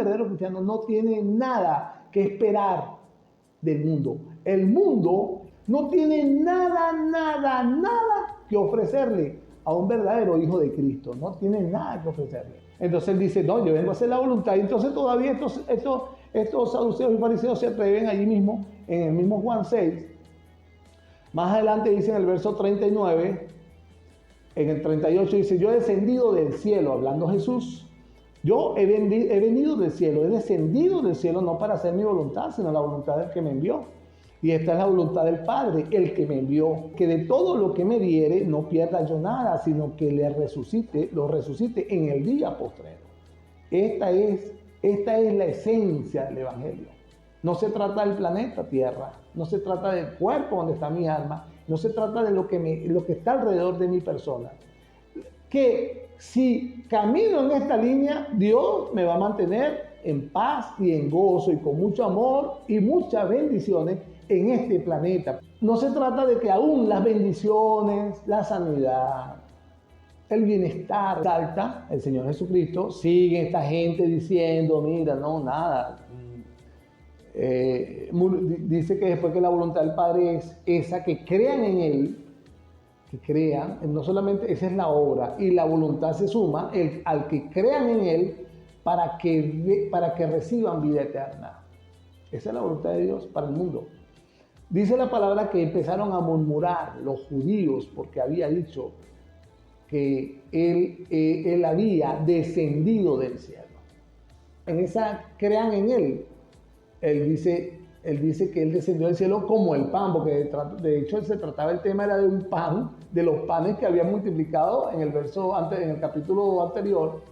verdadero cristiano no tiene nada que esperar del mundo. El mundo no tiene nada que ofrecerle a un verdadero hijo de Cristo. No tiene nada que ofrecerle. Entonces él dice, no, yo vengo a hacer la voluntad. Y entonces todavía estos saduceos y fariseos se atreven allí mismo, en el mismo Juan 6. Más adelante dice en el verso 39, en el 38 dice, yo he descendido del cielo, hablando Jesús. Yo he venido del cielo, he descendido del cielo no para hacer mi voluntad, sino la voluntad del que me envió. Y esta es la voluntad del Padre, el que me envió, que de todo lo que me diere no pierda yo nada, sino que lo resucite en el día postrero. Esta es la esencia del Evangelio. No se trata del planeta Tierra, no se trata del cuerpo donde está mi alma, no se trata de lo que está alrededor de mi persona. Que si camino en esta línea, Dios me va a mantener en paz y en gozo y con mucho amor y muchas bendiciones en este planeta. No se trata de que aún las bendiciones, la sanidad, el bienestar salta, el Señor Jesucristo, sigue esta gente diciendo, mira, no, nada. Dice que después que la voluntad del Padre es esa, que crean en Él, que crean, no solamente esa es la obra, y la voluntad se suma al que crean en Él para que reciban vida eterna. Esa es la voluntad de Dios para el mundo. Dice la palabra que empezaron a murmurar los judíos porque había dicho que él había descendido del cielo. En esa crean en Él. Él dice que Él descendió del cielo como el pan, porque de hecho se trataba, el tema era de un pan, de los panes que había multiplicado en el capítulo anterior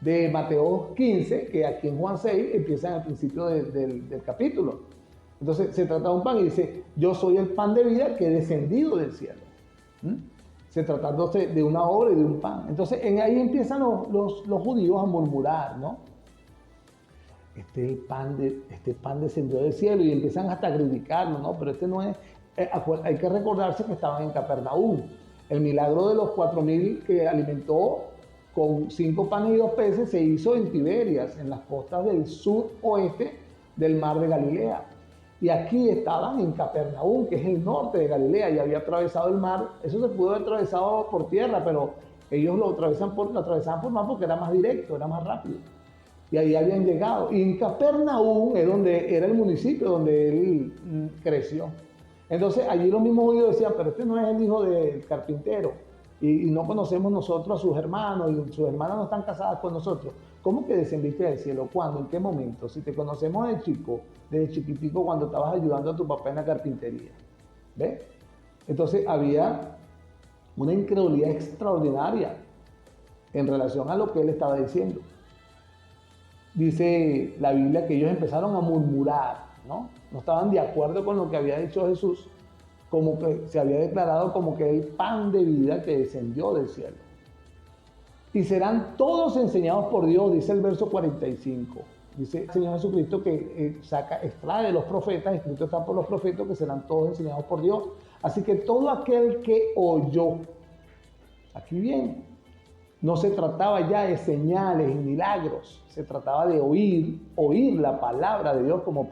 de Mateo 15, que aquí en Juan 6 empieza en el principio del capítulo. Entonces se trata de un pan y dice, yo soy el pan de vida que he descendido del cielo. Se tratándose de una obra y de un pan. Entonces ahí empiezan los judíos a murmurar, ¿no? Este pan descendió del cielo y empiezan hasta a criticarlo, ¿no? Pero no es, hay que recordarse que estaban en Capernaum. El milagro de los 4,000 que alimentó con 5 panes y 2 peces se hizo en Tiberias, en las costas del suroeste del mar de Galilea. Y aquí estaban en Capernaum, que es el norte de Galilea, y había atravesado el mar. Eso se pudo haber atravesado por tierra, pero ellos lo atravesaban por mar porque era más directo, era más rápido. Y ahí habían llegado. Y en Capernaum es donde era el municipio donde él creció. Entonces allí los mismos judíos decían, pero este no es el hijo del carpintero. Y no conocemos nosotros a sus hermanos, y sus hermanas no están casadas con nosotros. ¿Cómo que descendiste del cielo? ¿Cuándo? ¿En qué momento? Si te conocemos desde chiquitico, cuando estabas ayudando a tu papá en la carpintería. ¿Ves? Entonces había una incredulidad extraordinaria en relación a lo que él estaba diciendo. Dice la Biblia que ellos empezaron a murmurar, ¿no? No estaban de acuerdo con lo que había dicho Jesús, como que se había declarado como que el pan de vida que descendió del cielo. Y serán todos enseñados por Dios, dice el verso 45. Dice el Señor Jesucristo que extrae de los profetas, escrito está por los profetas, que serán todos enseñados por Dios. Así que todo aquel que oyó, aquí bien, no se trataba ya de señales y milagros, se trataba de oír la palabra de Dios, como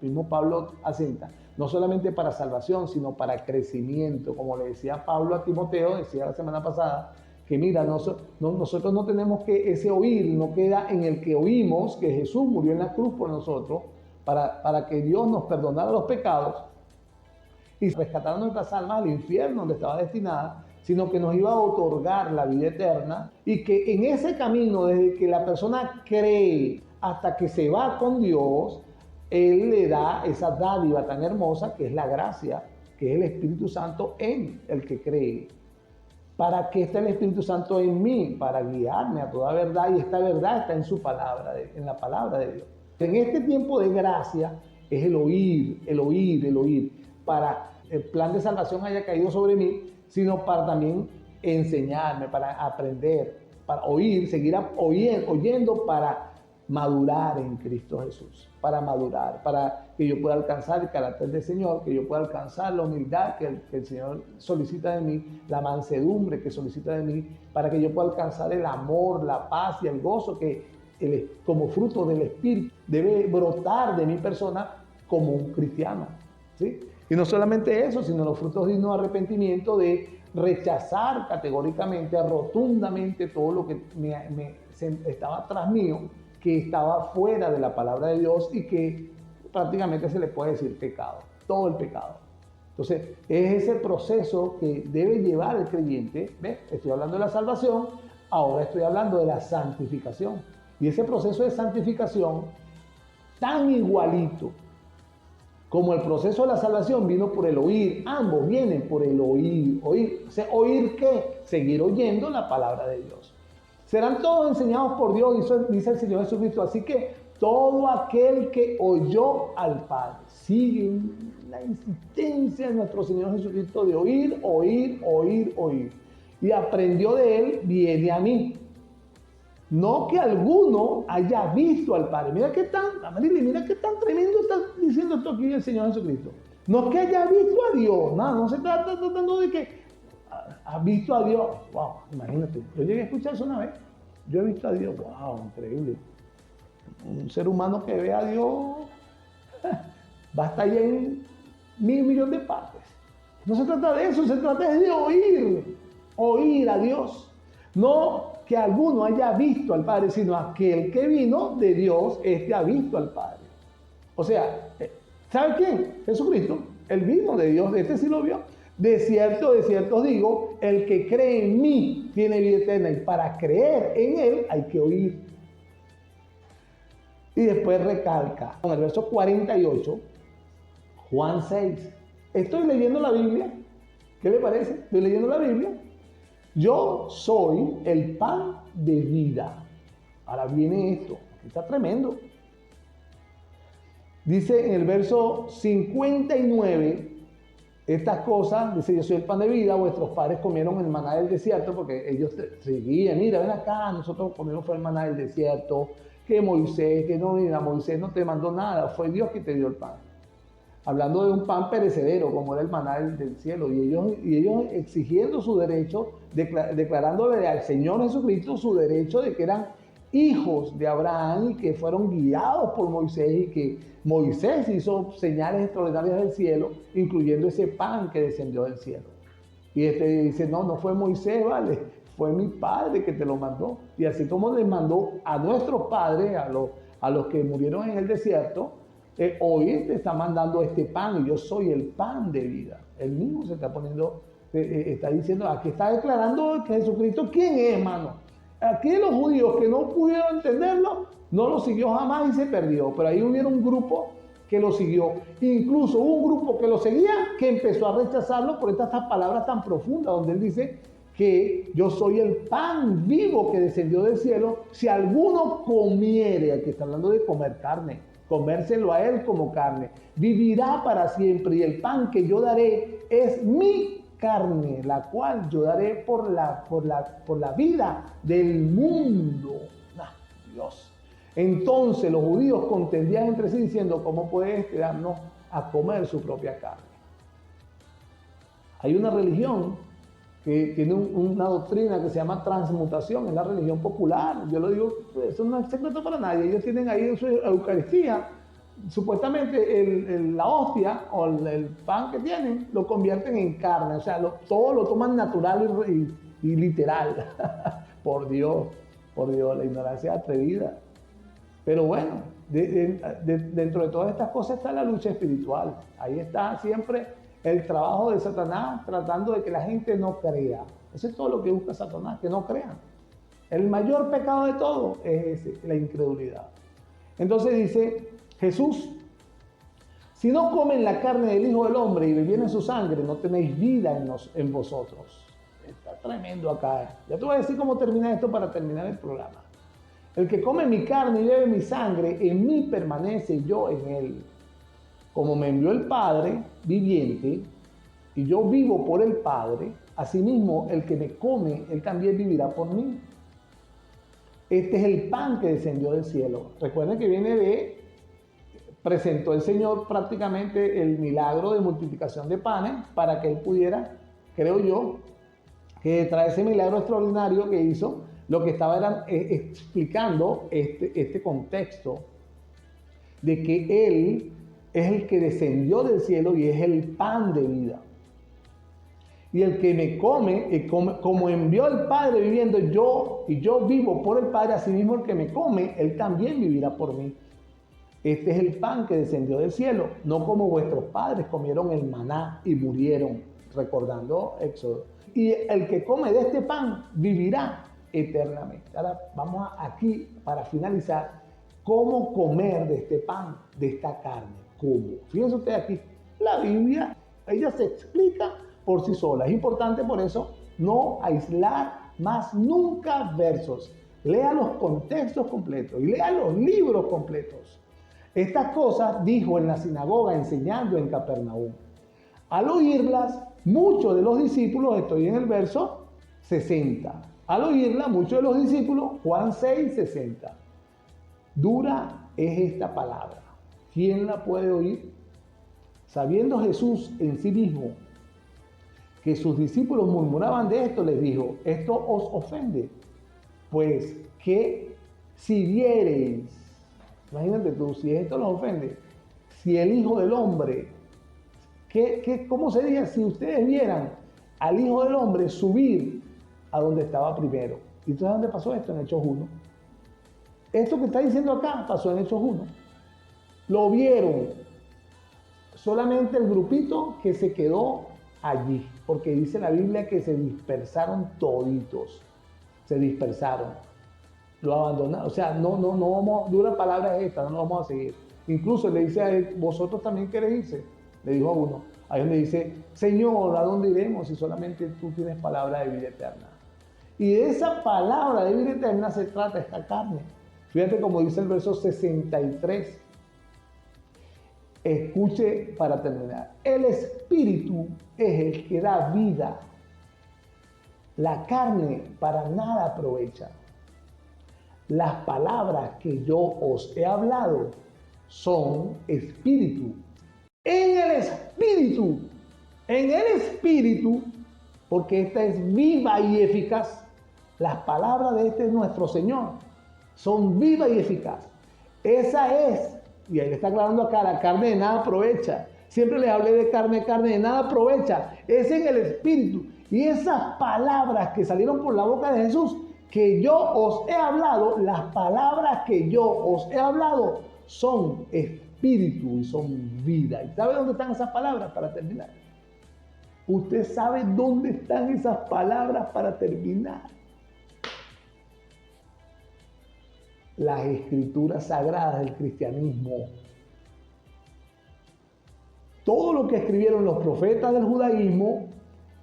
mismo Pablo asenta, no solamente para salvación, sino para crecimiento, como le decía Pablo a Timoteo, decía la semana pasada, que mira, nosotros no tenemos que ese oír, no queda en el que oímos que Jesús murió en la cruz por nosotros, para que Dios nos perdonara los pecados y rescatara nuestras almas al infierno donde estaba destinada, sino que nos iba a otorgar la vida eterna, y que en ese camino, desde que la persona cree hasta que se va con Dios, Él le da esa dádiva tan hermosa que es la gracia, que es el Espíritu Santo en el que cree. ¿Para qué está el Espíritu Santo en mí? Para guiarme a toda verdad, y esta verdad está en su palabra, en la palabra de Dios. En este tiempo de gracia es el oír, para el plan de salvación haya caído sobre mí, sino para también enseñarme, para aprender, para oír, seguir oyendo para madurar en Cristo Jesús, para madurar, para que yo pueda alcanzar el carácter del Señor, que yo pueda alcanzar la humildad que el Señor solicita de mí, la mansedumbre que solicita de mí, para que yo pueda alcanzar el amor, la paz y el gozo que como fruto del Espíritu, debe brotar de mi persona como un cristiano, ¿sí? Y no solamente eso, sino los frutos dignos de arrepentimiento, de rechazar categóricamente, rotundamente todo lo que estaba tras mío, que estaba fuera de la palabra de Dios y que prácticamente se le puede decir pecado, todo el pecado. Entonces, es ese proceso que debe llevar el creyente. ¿Ves? Estoy hablando de la salvación, ahora estoy hablando de la santificación. Y ese proceso de santificación, tan igualito como el proceso de la salvación, vino por el oír. Ambos vienen por el oír. ¿Oír? O sea, ¿oír qué? Seguir oyendo la palabra de Dios. Serán todos enseñados por Dios, dice el Señor Jesucristo. Así que todo aquel que oyó al Padre. Sigue la insistencia de nuestro Señor Jesucristo de oír, oír, oír, oír. Y aprendió de él, viene a mí. No que alguno haya visto al Padre. Mira qué tan tremendo está diciendo esto aquí el Señor Jesucristo. No que haya visto a Dios. No se trata tratando de que has visto a Dios. Wow, imagínate. Yo llegué a escuchar eso una vez. Yo he visto a Dios. Wow, increíble. Un ser humano que ve a Dios va a estar ya en 1.000 millones de partes. No se trata de eso, se trata de oír a Dios. No que alguno haya visto al Padre, sino aquel que vino de Dios, ha visto al Padre. O sea, ¿sabe quién? Jesucristo. Él vino de Dios, sí lo vio. De cierto os digo, el que cree en mí tiene vida eterna, y para creer en él hay que oír. Y después recalca, en el verso 48, Juan 6. Estoy leyendo la Biblia. ¿Qué le parece? Estoy leyendo la Biblia. Yo soy el pan de vida. Ahora viene esto. Aquí está tremendo. Dice en el verso 59, estas cosas, dice, yo soy el pan de vida. Vuestros padres comieron el maná del desierto, porque ellos seguían, mira, ven acá, nosotros comimos fue el maná del desierto, que Moisés, que no, mira, Moisés no te mandó nada, fue Dios que te dio el pan. Hablando de un pan perecedero, como era el maná del cielo, y ellos exigiendo su derecho, declarándole al Señor Jesucristo su derecho de que eran hijos de Abraham y que fueron guiados por Moisés, y que Moisés hizo señales extraordinarias del cielo, incluyendo ese pan que descendió del cielo. Y dice, no fue Moisés, vale, fue mi padre que te lo mandó. Y así como les mandó a nuestros padres, a los que murieron en el desierto, hoy te está mandando este pan, y yo soy el pan de vida. Él mismo se está poniendo, está diciendo, aquí está declarando que Jesucristo, ¿quién es, hermano? Aquí los judíos que no pudieron entenderlo, no lo siguió jamás y se perdió. Pero ahí hubiera un grupo que lo siguió. Incluso hubo un grupo que lo seguía que empezó a rechazarlo por estas palabras tan profundas, donde él dice que yo soy el pan vivo que descendió del cielo. Si alguno comiere, aquí está hablando de comer carne, comérselo a él como carne, vivirá para siempre, y el pan que yo daré es mi carne, la cual yo daré por la vida del mundo. Dios. Entonces los judíos contendían entre sí diciendo, ¿cómo puede darnos a comer su propia carne? Hay una religión que tiene una doctrina que se llama transmutación, es la religión popular. Yo lo digo, eso no es secreto para nadie. Ellos tienen ahí en su Eucaristía, supuestamente la hostia o el pan que tienen, lo convierten en carne. O sea, todo lo toman natural y literal. Por Dios, la ignorancia atrevida. Pero bueno, dentro de todas estas cosas está la lucha espiritual. Ahí está siempre el trabajo de Satanás, tratando de que la gente no crea. Eso es todo lo que busca Satanás, que no crean. El mayor pecado de todo es ese, la incredulidad. Entonces dice Jesús, si no comen la carne del Hijo del Hombre y bebieren su sangre, no tenéis vida en vosotros. Está tremendo acá. Ya te voy a decir cómo termina esto para terminar el programa. El que come mi carne y bebe mi sangre, en mí permanece, yo en él. Como me envió el Padre viviente, y yo vivo por el Padre, asimismo el que me come, él también vivirá por mí. Este es el pan que descendió del cielo. Recuerden que presentó el Señor prácticamente el milagro de multiplicación de panes para que él pudiera, creo yo, que trae ese milagro extraordinario que hizo, Lo que estaba era explicando este contexto de que Él es el que descendió del cielo y es el pan de vida. Y el que me come, como envió el Padre viviendo yo, y yo vivo por el Padre, así mismo el que me come, Él también vivirá por mí. Este es el pan que descendió del cielo, no como vuestros padres comieron el maná y murieron, recordando Éxodo. Y el que come de este pan vivirá eternamente. Ahora vamos aquí para finalizar, cómo comer de este pan, de esta carne. ¿Cómo? Fíjense ustedes aquí, la Biblia, ella se explica por sí sola. Es importante por eso no aislar más nunca versos. Lea los contextos completos y lea los libros completos. Estas cosas dijo en la sinagoga enseñando en Capernaum. Al oírlas, muchos de los discípulos, estoy en el verso 60. Al oírla, muchos de los discípulos, Juan 6, 60. Dura es esta palabra. ¿Quién la puede oír? Sabiendo Jesús en sí mismo que sus discípulos murmuraban de esto, les dijo, ¿esto os ofende? Pues que si viereis, imagínate tú, si esto los ofende, si el Hijo del Hombre, ¿cómo sería si ustedes vieran al Hijo del Hombre subir a donde estaba primero? ¿Y entonces dónde pasó esto? En Hechos 1. Esto que está diciendo acá pasó en Hechos 1. Lo vieron solamente el grupito que se quedó allí, porque dice la Biblia que se dispersaron toditos, se dispersaron, lo abandonaron, o sea, no vamos, dura palabra esta, no nos vamos a seguir. Incluso le dice a él, vosotros también queréis irse, le dijo a uno, a él le dice, Señor, ¿a dónde iremos si solamente tú tienes palabra de vida eterna? Y de esa palabra de vida eterna se trata esta carne. Fíjate como dice el verso 63. Escuche para terminar. El espíritu es el que da vida. La carne para nada aprovecha. Las palabras que yo os he hablado son espíritu. En el espíritu, porque esta es viva y eficaz. Las palabras de este nuestro Señor son vivas y eficaz. Esa es. Y ahí le está aclarando acá, la carne de nada aprovecha. Siempre les hablé de carne de nada aprovecha. Es en el espíritu. Y esas palabras que salieron por la boca de Jesús, que yo os he hablado, las palabras que yo os he hablado son espíritu y son vida. ¿Y sabe dónde están esas palabras para terminar? ¿Usted sabe dónde están esas palabras para terminar? Las escrituras sagradas del cristianismo. Todo lo que escribieron los profetas del judaísmo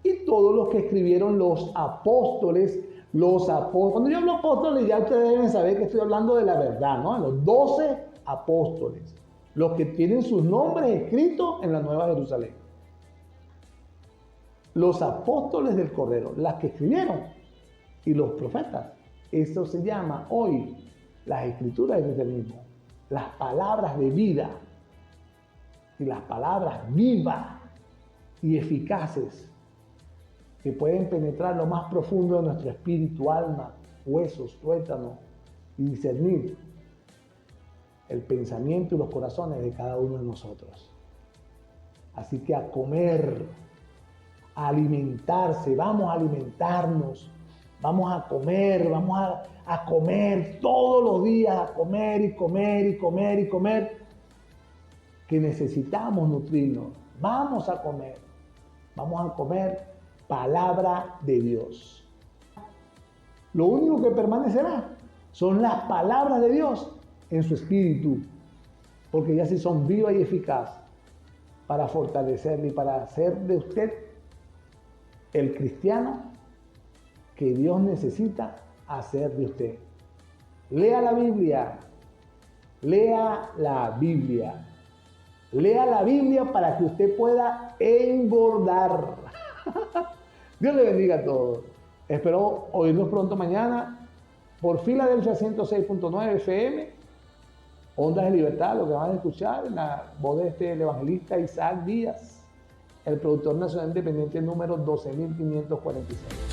y todo lo que escribieron los apóstoles. Cuando yo hablo apóstoles, ya ustedes deben saber que estoy hablando de la verdad, ¿no? Los 12 apóstoles, los que tienen sus nombres escritos en la Nueva Jerusalén. Los apóstoles del Cordero, las que escribieron, y los profetas. Eso se llama hoy las escrituras del cristianismo, las palabras de vida y las palabras vivas y eficaces que pueden penetrar lo más profundo de nuestro espíritu, alma, huesos, tuétanos y discernir el pensamiento y los corazones de cada uno de nosotros. Así que a comer, a alimentarse, vamos a alimentarnos. Vamos a comer, a comer todos los días, a comer y comer y comer y comer, que necesitamos nutrirnos. Vamos a comer palabra de Dios. Lo único que permanecerá son las palabras de Dios en su espíritu, porque ya sí son vivas y eficaces para fortalecerle y para hacer de usted el cristiano que Dios necesita hacer de usted. Lea la Biblia. Lea la Biblia. Lea la Biblia para que usted pueda engordar. Dios le bendiga a todos. Espero oírnos pronto mañana por Filadelfia 106.9 FM. Ondas de Libertad, lo que van a escuchar en la voz de el evangelista Isaac Díaz, el productor nacional independiente número 12.546.